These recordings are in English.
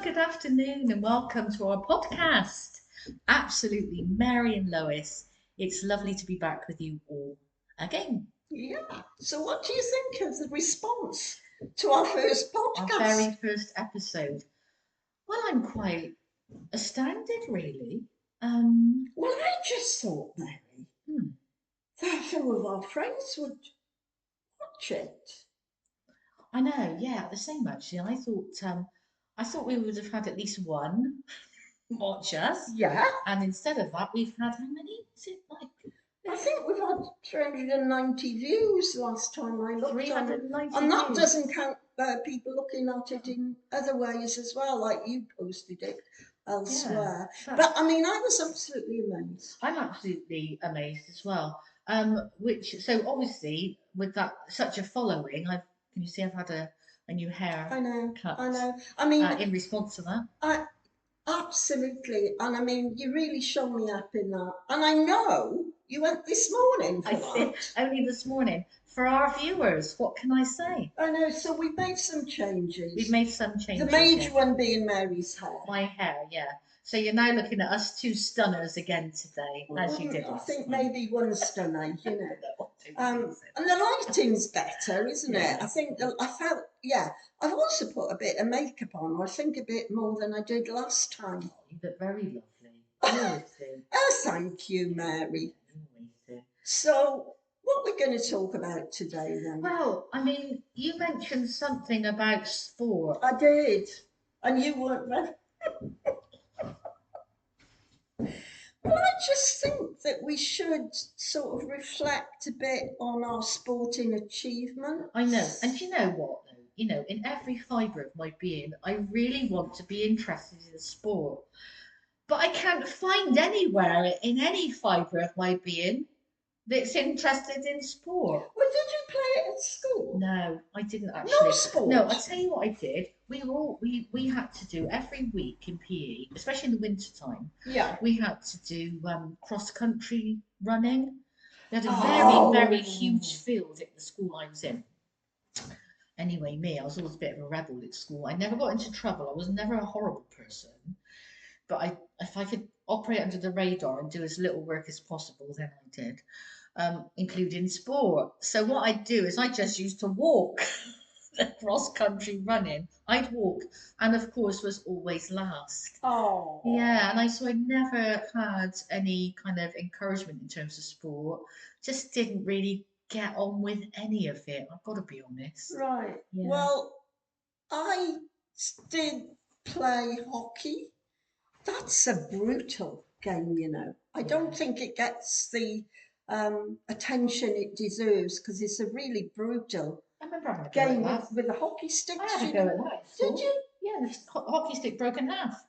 Good afternoon and welcome to our podcast. Absolutely, Mary and Lois. It's lovely to be back with you all again. Yeah. So, what do you think of the response to our first Our podcast? very first episode. Well, I'm quite astounded, really. Um, Well, I just thought, Mary, hmm, that a few of our friends would watch it. I know, yeah, the same actually. I thought we would have had at least one watch us, Yeah. and instead of that, we've had how many? Is it like I think we've had 390 views last time I looked on it. 390 And that views? doesn't count people looking at it in other ways as well, like you posted it Yeah, elsewhere. that's But I mean, I was absolutely amazed. I'm absolutely amazed as well. Which so obviously with that such a following, I've can you see I've had a new I know, haircut I know. I mean, in response to that. I, absolutely. And I mean, you really show me up in that. And I know you went this morning I for did that. only this morning for our viewers. What can I say? I know. So we made some We've changes. made some The changes, major yes. one being Mary's hair. My hair, yeah. So you're now looking at us two stunners again today, as you did I last think time. maybe one stunner, you know. No, I don't think so. And the lighting's better, isn't it? Yeah. I think I felt, yeah. I've also put a bit of makeup on, I think a bit more than I did last time. You look very lovely. You always do. Oh, thank you, Mary. You always do. So, what we're going to talk about today then? Well, I mean, you mentioned something about sport. I did, and you weren't ready. Well, I just think that we should sort of reflect a bit on our sporting achievement. I know. And you know what, though? You know, in every fibre of my being, I really want to be interested in sport. But I can't find anywhere in any fibre of my being that's interested in sport. Well, did you play it at school? No, I didn't No actually. sport. No, I tell you what I did. We had to do every week in PE, especially in the winter time. Yeah. We had to do cross country running. We had a Oh. very huge field at the school I was in. Anyway, I was always a bit of a rebel at school. I never got into trouble. I was never a horrible person, but if I could operate under the radar and do as little work as possible, then I did, including sport. So what I'd do is I just used to walk. Cross country running. I'd walk, and of course was always last. Oh. Yeah, and I never had any kind of encouragement in terms of sport. Just didn't really get on with any of it. I've got to be honest. Right. Yeah. Well, I did play hockey. That's a brutal game, you know. I don't think it gets the attention it deserves because it's a really brutal I remember having a go game at that. with the hockey sticks. I had a go at that at Did school. you? Yeah, the hockey stick broke in half.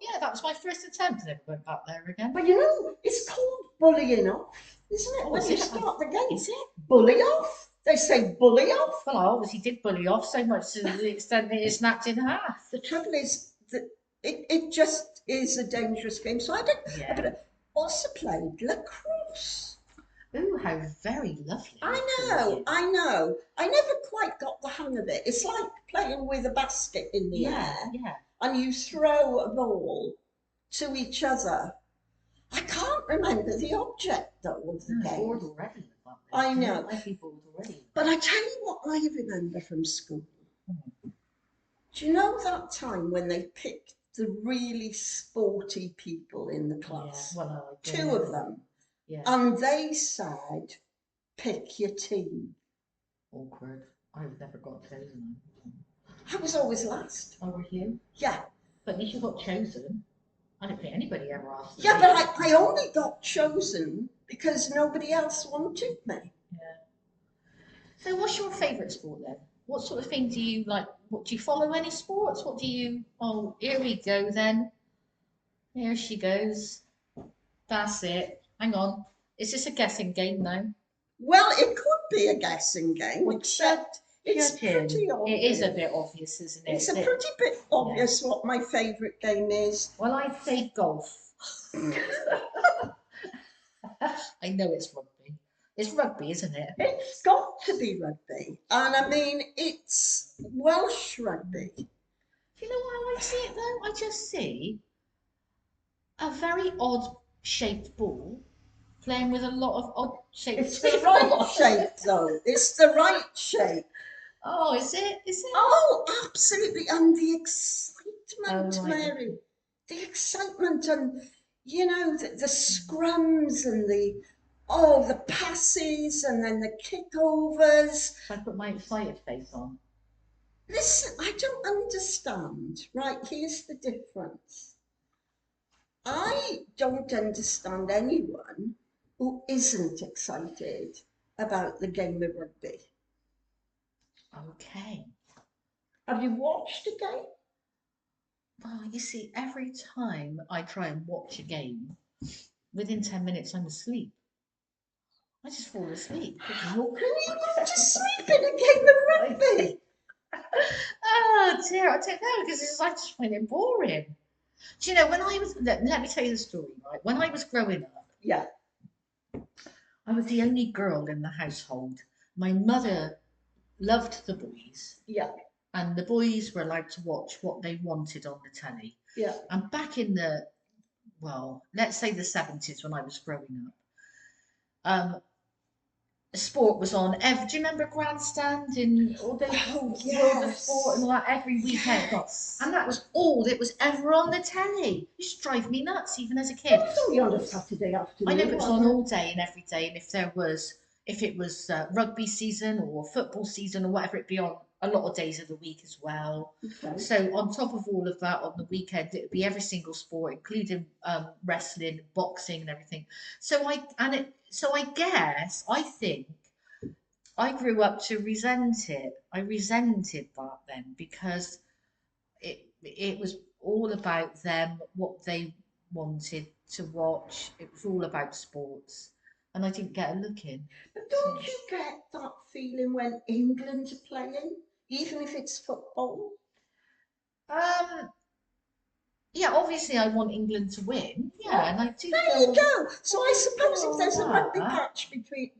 Yeah, that was my first attempt. I never went back there again. But you know, it's called bullying off, isn't it? Oh, When is you it? start the game. Is it? Bully off? They say bully off. Well, I obviously did bully off so much to the extent that it snapped in half. The trouble is that it just is a dangerous game. So I did. Yeah. But also played lacrosse. Ooh, how very lovely. I know. I never quite got the hang of it. It's like playing with a basket in the air, Yeah. and you throw a ball to each other. I can't remember the object though of the game. Bored already. I know. I'd be bored already. But I tell you what I remember from school. Do you know that time when they picked the really sporty people in the class? Yeah, well, Two of them. Yeah. And they said, pick your team. Awkward. I've never got chosen. I was always last. Oh, were you? Yeah. But at least you got chosen. I don't think anybody ever asked. Yeah, but I only got chosen because nobody else wanted me. Yeah. So what's your favourite sport then? What sort of thing do you like? What do you follow any sports? What do you? Oh, here we go then. Here she goes. That's it. Hang on. Is this a guessing game now? Well, it could be a guessing game, Well, except it's pretty obvious. It is a bit obvious, isn't it? It's a pretty bit obvious what my favourite game is. Well, I'd say golf. I know it's rugby. It's rugby, isn't it? It's got to be rugby. And I mean, it's Welsh rugby. know how I see it though? I just see a very odd shaped ball playing with a lot of odd shaped It's the right people. shape, though. It's the right shape. Oh, is it? Is it? Oh, absolutely. And the Oh, excitement, right. Mary. The excitement and, the scrums and the passes and then the kickovers. So I put my excited face on. Listen, I don't understand. Right, here's the difference. I don't understand anyone who isn't excited about the game of rugby. Okay. Have you watched a game? Well, you see, every time I try and watch a game, within 10 minutes I'm asleep. I just fall asleep. How can you go to sleep in a game of rugby? Oh dear, I don't know because I just find it boring. Do you know when I was? Let me tell you the story. Right, when I was growing up, Yeah, I was the only girl in the household. My mother loved the boys, yeah, and the boys were allowed to watch what they wanted on the telly. yeah. And back in the, well, let's say the 70s when I was growing up, sport was on. Do you remember Grandstand in all those Oh, World of Sport and all yes. that every weekend? Yes. And that was all that was ever on the telly. It used to drive me nuts, even as a Well, kid. it's only on a Saturday I know afternoon, it was on wasn't it? all day and every day, and if it was rugby season or football season or whatever, it be on a lot of days of the week as well. Okay. So on top of all of that, on the weekend it would be every single sport, including wrestling, boxing, and everything. So I guess I think I grew up to resent it. I resented that then because it was all about them, what they wanted to watch. It was all about sports, and I didn't get a look in. But So, don't you get that feeling when England are playing, even if it's football? um, yeah, obviously I want England to win. Yeah, and I do There you feel go. So I suppose if all there's a rugby that.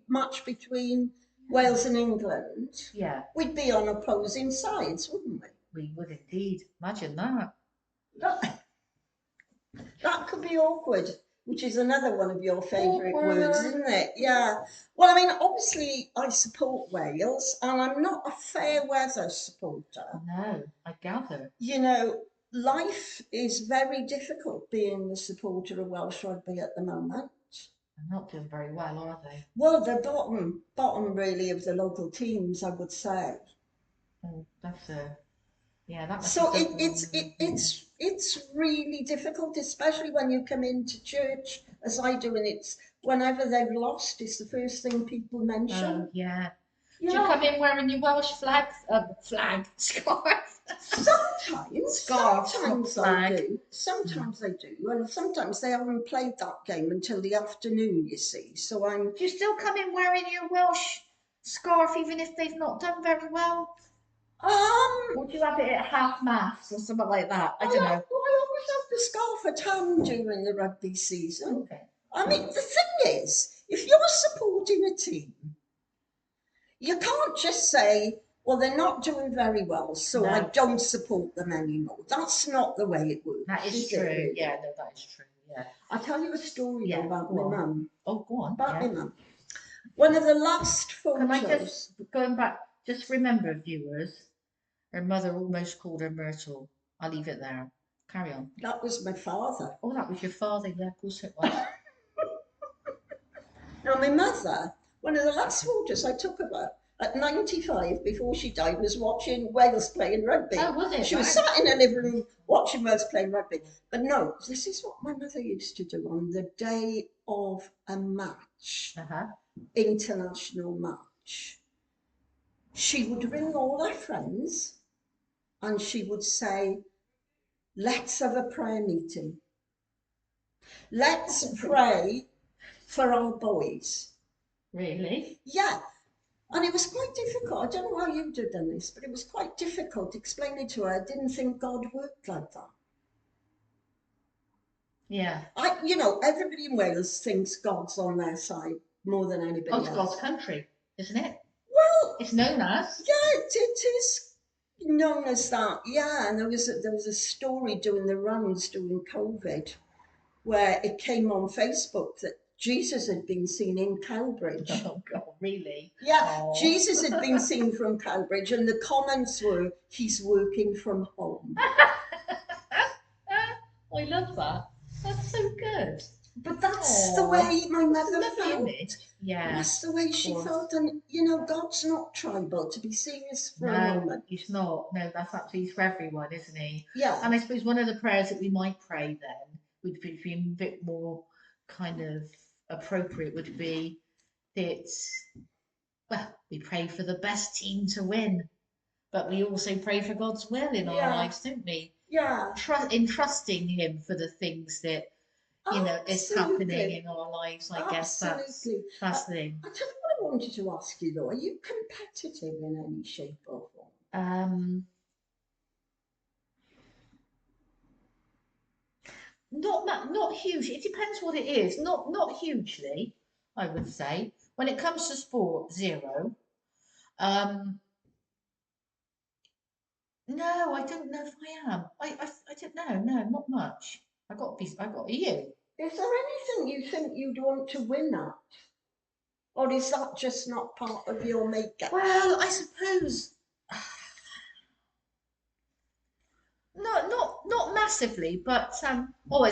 match between Wales and England, Yeah, we'd be on opposing sides, wouldn't we? we would indeed. Imagine that. That, that could be awkward, which is another one of your favourite words, Awkward. isn't it? Yeah. Well, I mean, obviously, I support Wales, and I'm not a fair weather supporter. No, I gather. You know, life is very difficult being the supporter of Welsh rugby at the moment. They're not doing very well, are they? Well, the bottom really of the local teams, I would say. Oh, that's a yeah. That must be So double. Yeah. it's really difficult, especially when you come into church, as I do, and it's whenever they've lost, it's the first thing people Oh mention. yeah. You Do you come know, in wearing your Welsh flag scarf? Scarf, not sometimes I flag. do, Mm. sometimes I do, and sometimes they haven't played that game until the afternoon, you see. So I'm Do you still come in wearing your Welsh scarf even if they've not done very well? um Or do you have it at half mast or something like that? I don't know. I always have the scarf at hand during the rugby season. Okay. I mean, the thing is, if you're supporting a team, you can't just say, well, they're not doing very well, so I No, don't support them anymore. That's not the way it that works, is is it, true. really? Yeah, no, that is true. Yeah. I'll tell you a story, though, Yeah, about go my on. mum. Oh, go on. About Yeah. my mum. One of the last Can I just, photos, going back, just remember, viewers, her mother almost called her Myrtle. I'll leave it there. Carry on. that was my father. Oh, that was your father. Yeah, of course it was. Now, my mother, one of the last photos I took of her at 95 before she died was watching Wales playing rugby. Oh, was it? She was Right. sat in her living room watching Wales playing rugby. But no, this is what my mother used to do on the day of a match, Uh-huh. international match. She would ring all her friends and she would say, let's have a prayer meeting. Let's pray for our boys. Really? Yeah, and it was quite difficult. I don't know how you'd have done this, but it was quite difficult explaining to her I didn't think God worked like that. Yeah. Everybody in Wales thinks God's on their side more than Oh, anybody it's God's else. country, isn't it? Well, It's known as. yeah, it is known as that. Yeah, and there was a story doing the rounds during COVID where it came on Facebook that Jesus had been seen in Cowbridge. Oh God, really? Yeah, Oh. Jesus had been seen from Cowbridge, and the comments were, "He's working from home." I love that. That's so good. But that's the Oh, way my that's a mother lovely felt. image. Yeah, That's the way of she course. felt. And, God's not tribal, to be serious for a No, moment. it's not. No, that's absolutely for everyone, isn't he? Yeah. And I suppose one of the prayers that we might pray then would be a bit more kind of appropriate would be that, well, we pray for the best team to win, but we also pray for God's will in our Yeah. lives, don't we? Yeah. Trusting Him for the things that is happening Absolutely. in our lives. I guess Absolutely. that's the thing. I tell you what I wanted to ask you though. Are you competitive in any shape or form? Not huge. It depends what it is. Not hugely, I would say. When it comes to sport, zero. Um, no, I don't know if I am. I don't know. No, not much. I got you. Is there anything you think you'd want to win at? Or is that just not part of your makeup? Well, I suppose not massively, but oh,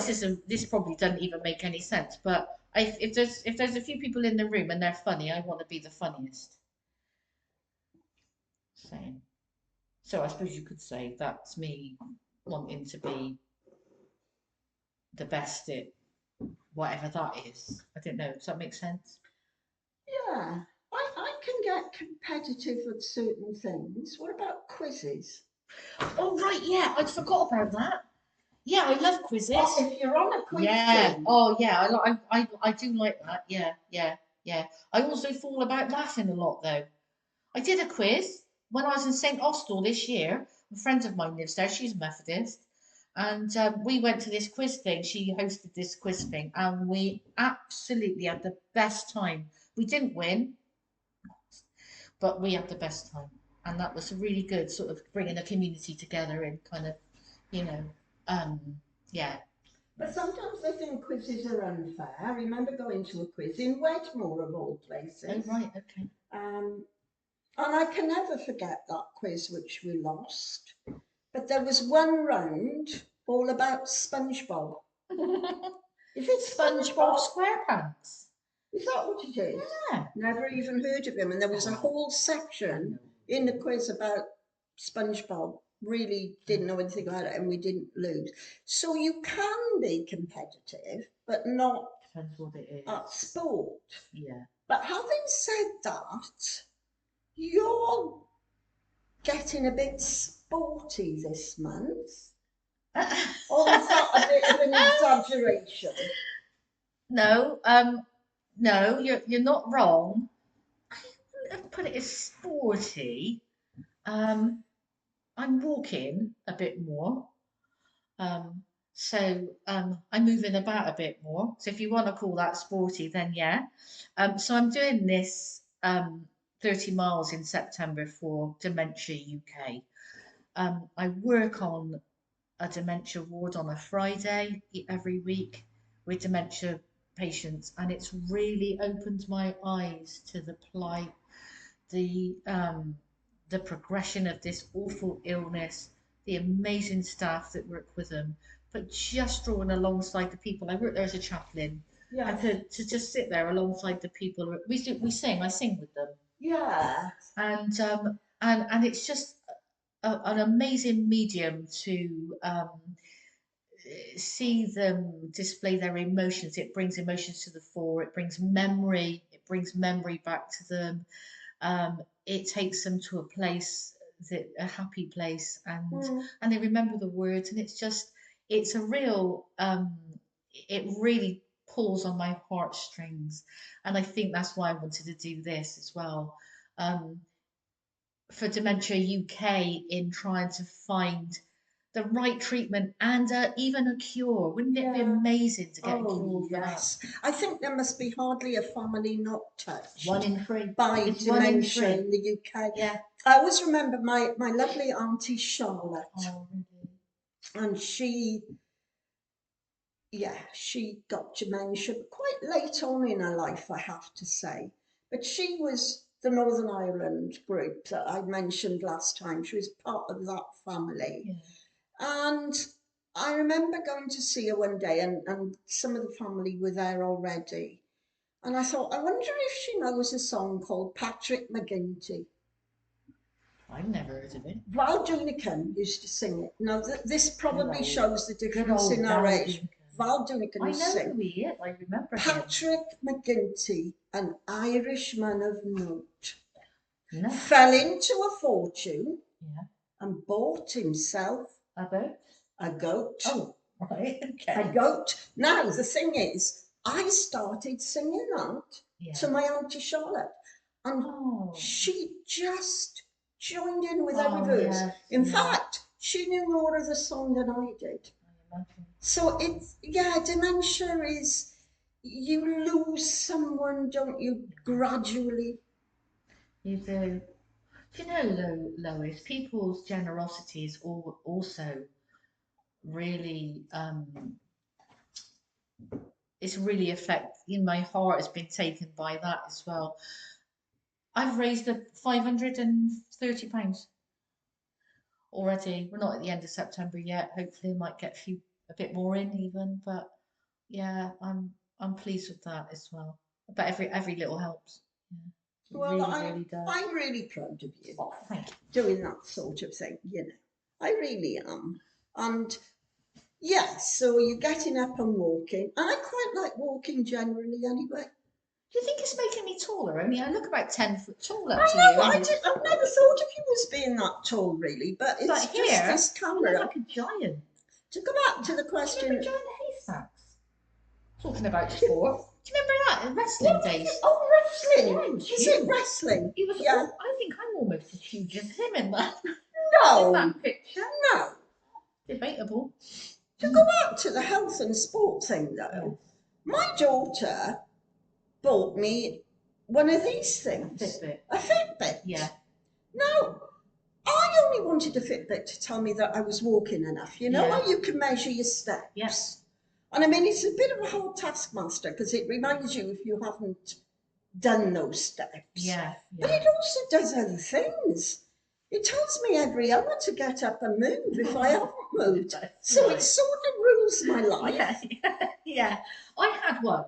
this probably doesn't even make any sense. But if there's a few people in the room and they're funny, I want to be the funniest. Same. So I suppose you could say that's me wanting to be the best at whatever that is. I don't know. Does that make sense? Yeah. I can get competitive at certain things. What about quizzes? Oh right, yeah, I forgot about that. Yeah, I love quizzes. Oh, if you're on a quiz Yeah. team, Oh yeah, I do like that. Yeah, yeah, yeah. I also fall about laughing a lot though. I did a quiz when I was in St Austell this year. A friend of mine lives there. She's Methodist, and we went to this quiz thing. She hosted this quiz thing, and we absolutely had the best time. We didn't win, but we had the best time, and that was really good. Sort of bringing a community together and kind of, you know, um, yeah. but sometimes I think quizzes are unfair. I remember going to a quiz in Wedmore, of all Oh places. right, okay. Um, and I can never forget that quiz which we lost. But there was one round all about SpongeBob. Is it SpongeBob SpongeBob? SquarePants. Is that what it is? Yeah. Never even heard of him. And there was a Oh, whole I section know. in the quiz about SpongeBob. Really didn't know anything about it, and we didn't lose. So you can be competitive, but not Depends what it at is. sport. Yeah. But having said that, you're getting a bit sporty this month. Or is that a bit of an exaggeration? No, no, you're not wrong. I wouldn't put it as sporty. Um, I'm walking a bit more. Um, I'm moving about a bit more. So if you want to call that sporty, then yeah. So I'm doing this 30 miles in September for Dementia UK. I work on a dementia ward on a Friday every week with dementia patients, and it's really opened my eyes to the plight, the um, the progression of this awful illness, the amazing staff that work with them, but just drawing alongside the people. I work there as a chaplain, and Yes. to just sit there alongside the people. I sing with them, Yeah. and it's just an amazing medium to see them display their emotions. It brings emotions to the fore. It brings memory. It brings memory back to them. It takes them to a place a happy place, Mm. and they remember the words. And it's a real. It really pulls on my heartstrings, and I think that's why I wanted to do this as well. For Dementia UK in trying to find the right treatment and even a cure. Wouldn't it be Yeah. amazing to get a Oh, cure for that? yes. I think there must be hardly a family not touched 1 in 3. by It's 1 in 3. dementia in the UK. Yeah. I always remember my lovely Auntie Charlotte, Oh, really? and she got dementia quite late on in her life, I have to say. But she was the Northern Ireland group that I mentioned last time. She was part of that family. Yeah. And I remember going to see her one day, and some of the family were there already. And I thought, I wonder if she knows a song called Patrick McGinty. I've never heard of it. Val Doonican used to sing it. Now, this probably old- shows the Good difference old in our Val age. Doonican. Val Doonican I used to know sing. who he is. I remember him. Patrick McGinty, an Irishman of note, No. fell into a fortune Yeah. and bought himself About? a goat. Oh, right. Okay. A goat. Now, the thing is, I started singing that Yeah. to my Auntie Charlotte, and Oh. she just joined in with Oh, every verse. yes, In yeah. fact, she knew more of the song than I did. I imagine. So dementia is, you lose someone, don't you, gradually? You do. Do you know, though, Lois, people's generosity is also really, it's really affecting, my heart has been taken by that as well. I've raised £530 already. We're not at the end of September yet. Hopefully, I might get a bit more in even. But yeah, I'm pleased with that as well. But every little helps. Yeah, it Well, really does. I'm really proud of you Oh, thank you. doing that sort of thing, I really am. And yes, so you're getting up and walking. And I quite like walking generally anyway. Do you think it's making me taller? I mean, I look about 10 foot taller I to know, you. I've never thought of you as being that tall, really, but it's But just here, this I look camera. like a giant. To go back to the Do you question. remember Giant Haystacks? Talking about sport. Do you remember that in wrestling days? Oh, wrestling. Yeah, he was Is huge. it wrestling? He was. Yeah. I think I'm almost as huge as him in that. No. In that picture. No. Debatable. To go back to the health and sport thing, though, my daughter bought me one of these things. Fitbit. A Fitbit. Yeah. Now, I only wanted a Fitbit to tell me that I was walking enough. You know, Yeah. how you can measure your steps. Yes. And I mean, it's a bit of a hard taskmaster because it reminds you if you haven't done those steps. Yeah. But it also does other things. It tells me every hour to get up and move if I haven't moved. So Right. it sort of rules my life. Yeah. Yeah. I had one.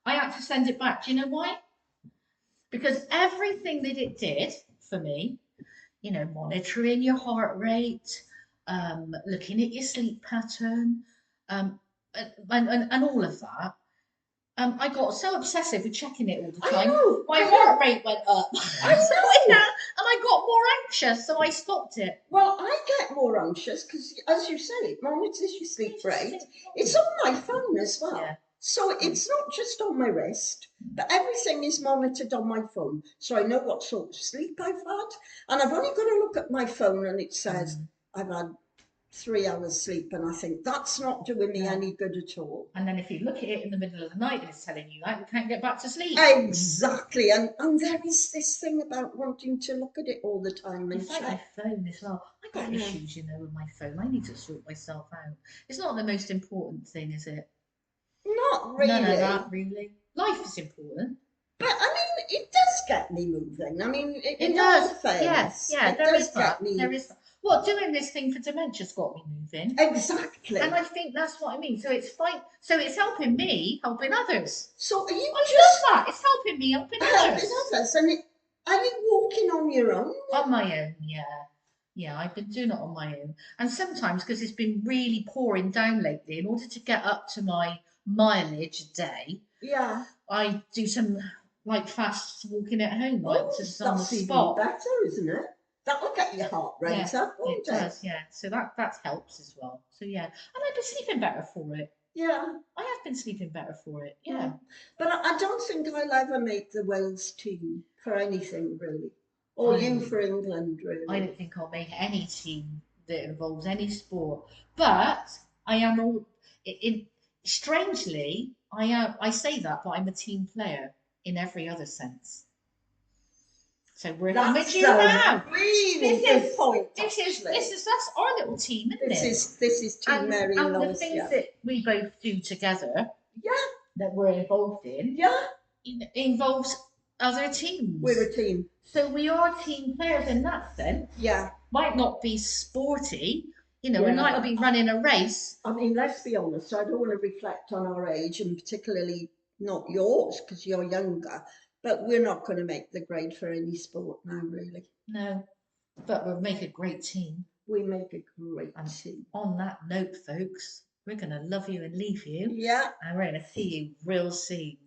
I had to send it back. Do you know why? Because everything that it did for me, you know, monitoring your heart rate, looking at your sleep pattern, and all of that. I got so obsessive with checking it all the time. My heart rate went up. I know. And I got more anxious, so I stopped it. Well, I get more anxious because, as you say, it monitors your sleep rate. It's on my phone as well. Yeah. So it's not just on my wrist, but everything is monitored on my phone. So I know what sort of sleep I've had. And I've only got to look at my phone and it says I've had 3 hours sleep, and I think that's not doing me any good at all. And then if you look at it in the middle of the night and it's telling you that, you can't get back to sleep. Exactly. And there is this thing about wanting to look at it all the time and it's like my phone as well. I got issues, you know, with my phone. I need to sort myself out. It's not the most important thing, is it? Not really. None of that, really. Life is important. But I mean, it does get me moving. I mean, it does. Fairness, yeah, there is that. Me... There is. Well, doing this thing for dementia's got me moving. Exactly. And I think that's what I mean. So it's fine. So it's helping me, helping others. So are you I love that. It's helping me, helping others. Helping others. And are you walking on your own? On my own, yeah. Yeah, I've been doing it on my own. And sometimes, because it's been really pouring down lately, in order to get up to my mileage a day, I do some like fast walking at home, like just on the spot. Even better, isn't it? That'll get your heart rate up, won't it? It does, yeah. So that helps as well. So yeah, and I've been sleeping better for it. Yeah, I have been sleeping better for it. Yeah, but I don't think I'll ever make the Wales team for anything really, or you for England really. I don't think I'll make any team that involves any sport. But I am all in strangely, I say that, but I'm a team player in every other sense. So working with That's you a now. really good point, That's our little team, isn't it? This is Team Mary and And the Lois, things yeah. that we both do together Yeah, that we're involved in yeah, involves other teams. we're a team. So we are team players in that sense. Yeah. Might not be sporty, we Yeah. might not be running a race. I mean, let's be honest, I don't want to reflect on our age, and particularly not yours because you're younger, but we're not going to make the grade for any sport now, really. No, but we'll make a great team. We make a great And team. on that note, folks, we're going to love you and leave you. Yeah. And we're going to see you real soon.